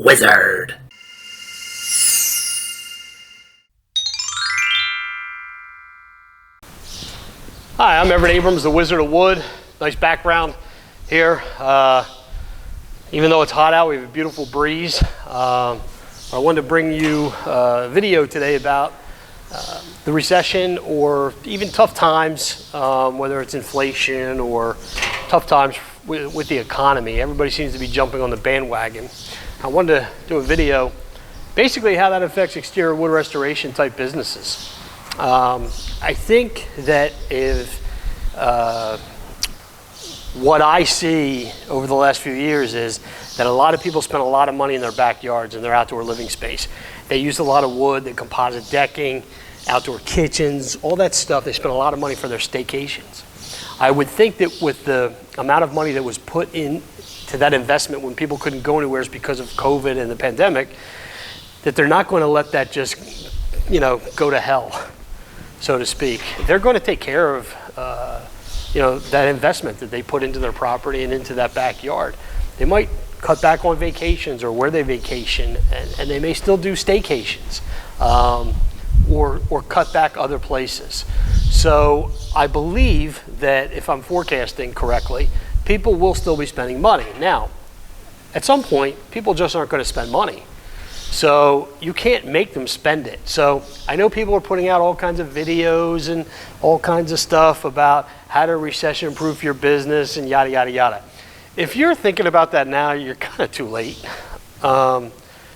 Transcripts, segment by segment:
wizard. Hi, I'm Everett Abrams, the Wizard of Wood. Nice background here. Even though it's hot out, we have a beautiful breeze. I wanted to bring you a video today about the recession or even tough times, whether it's inflation or tough times with the economy. Everybody seems to be jumping on the bandwagon. I wanted to do a video basically how that affects exterior wood restoration type businesses. I think that if what I see over the last few years is that a lot of people spend a lot of money in their backyards and their outdoor living space. They use a lot of wood, the composite decking, outdoor kitchens, all that stuff. They spend a lot of money for their staycations. I would think that with the amount of money that was put into that investment when people couldn't go anywhere because of COVID and the pandemic, that they're not going to let that just, go to hell, so to speak. They're going to take care of, that investment that they put into their property and into that backyard. They might cut back on vacations or where they vacation, and they may still do staycations, or cut back other places. So I believe that if I'm forecasting correctly, people will still be spending money. Now, at some point, people just aren't going to spend money. So you can't make them spend it. So I know people are putting out all kinds of videos and all kinds of stuff about how to recession-proof your business and yada, yada, yada. If you're thinking about that now, you're kind of too late.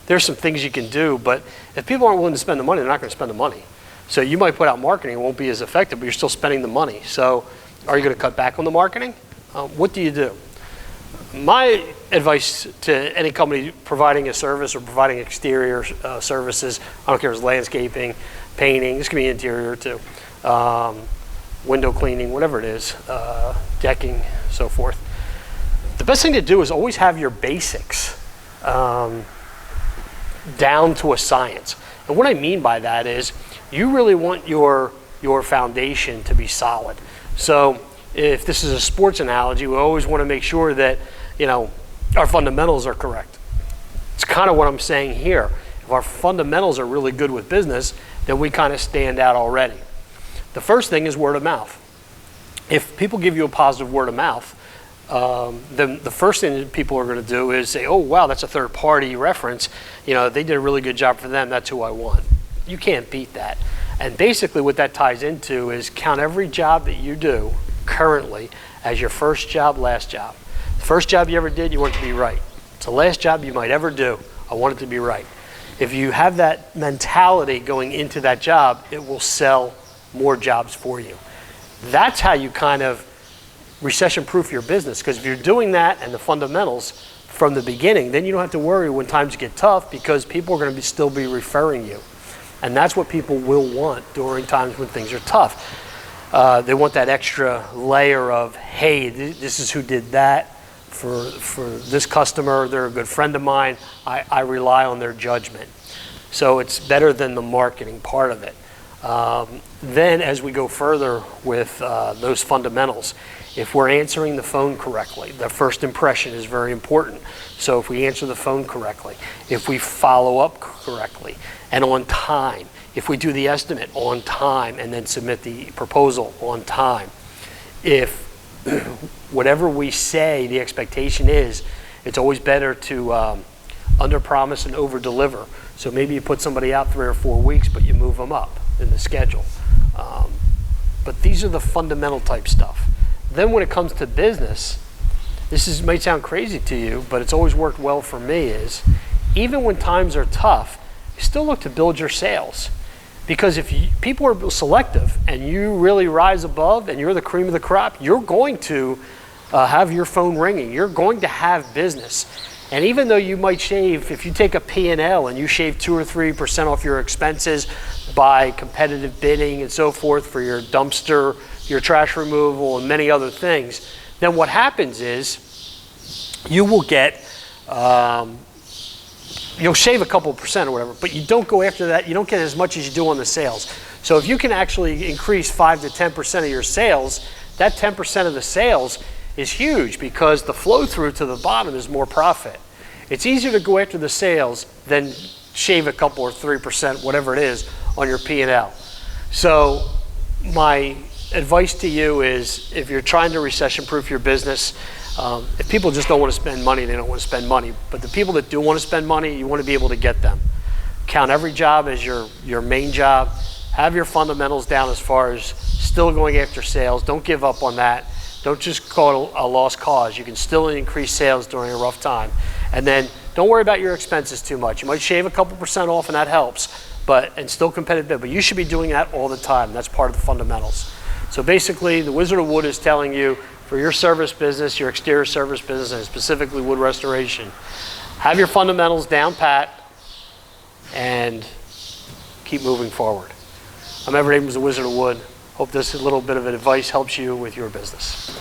There's some things you can do, but if people aren't willing to spend the money, they're not going to spend the money. So you might put out marketing, it won't be as effective, but you're still spending the money. So are you going to cut back on the marketing? What do you do? My advice to any company providing a service or providing exterior services, I don't care if it's landscaping, painting, this can be interior too, window cleaning, whatever it is, decking, so forth. The best thing to do is always have your basics down to a science. And what I mean by that is you really want your foundation to be solid. So if this is a sports analogy, we always want to make sure that our fundamentals are correct. It's kind of what I'm saying here. If our fundamentals are really good with business, then we kind of stand out already. The first thing is word of mouth. If people give you a positive word of mouth, then the first thing that people are going to do is say, oh, wow, that's a third party reference. They did a really good job for them. That's who I want. You can't beat that. And basically what that ties into is count every job that you do currently as your first job, last job. The first job you ever did, you want it to be right. It's the last job you might ever do. I want it to be right. If you have that mentality going into that job, it will sell more jobs for you. That's how you kind of recession-proof your business, because if you're doing that and the fundamentals from the beginning, then you don't have to worry when times get tough, because people are going to still be referring you. And that's what people will want during times when things are tough. They want that extra layer of, hey, this is who did that for this customer. They're a good friend of mine. I rely on their judgment. So it's better than the marketing part of it. Then as we go further with those fundamentals, if we're answering the phone correctly, the first impression is very important. So if we answer the phone correctly, if we follow up correctly and on time, if we do the estimate on time and then submit the proposal on time, if whatever we say the expectation is, it's always better to under-promise and over-deliver. So maybe you put somebody out 3 or 4 weeks, but you move them up in the schedule. But these are the fundamental type stuff. Then when it comes to business, might sound crazy to you, but it's always worked well for me, is even when times are tough, you still look to build your sales. Because if people are selective and you really rise above and you're the cream of the crop, you're going to have your phone ringing. You're going to have business. And even though you might shave, if you take a P&L and you shave 2 or 3% off your expenses by competitive bidding and so forth for your dumpster, your trash removal, and many other things, then what happens is you will get, you'll shave a couple percent or whatever, but you don't go after that. You don't get as much as you do on the sales. So if you can actually increase 5 to 10% of your sales, that 10% of the sales is huge, because the flow through to the bottom is more profit. It's easier to go after the sales than shave a couple or 3%, whatever it is, on your P&L. So my advice to you is, if you're trying to recession-proof your business, if people just don't want to spend money, they don't want to spend money. But the people that do want to spend money, you want to be able to get them. Count every job as your main job. Have your fundamentals down as far as still going after sales. Don't give up on that. Don't just call it a lost cause. You can still increase sales during a rough time. And then don't worry about your expenses too much. You might shave a couple % off, and that helps, and still competitive. But you should be doing that all the time. That's part of the fundamentals. So basically, the Wizard of Wood is telling you, for your service business, your exterior service business, and specifically wood restoration, have your fundamentals down pat and keep moving forward. I'm Everett Abrams, the Wizard of Wood. Hope this little bit of advice helps you with your business.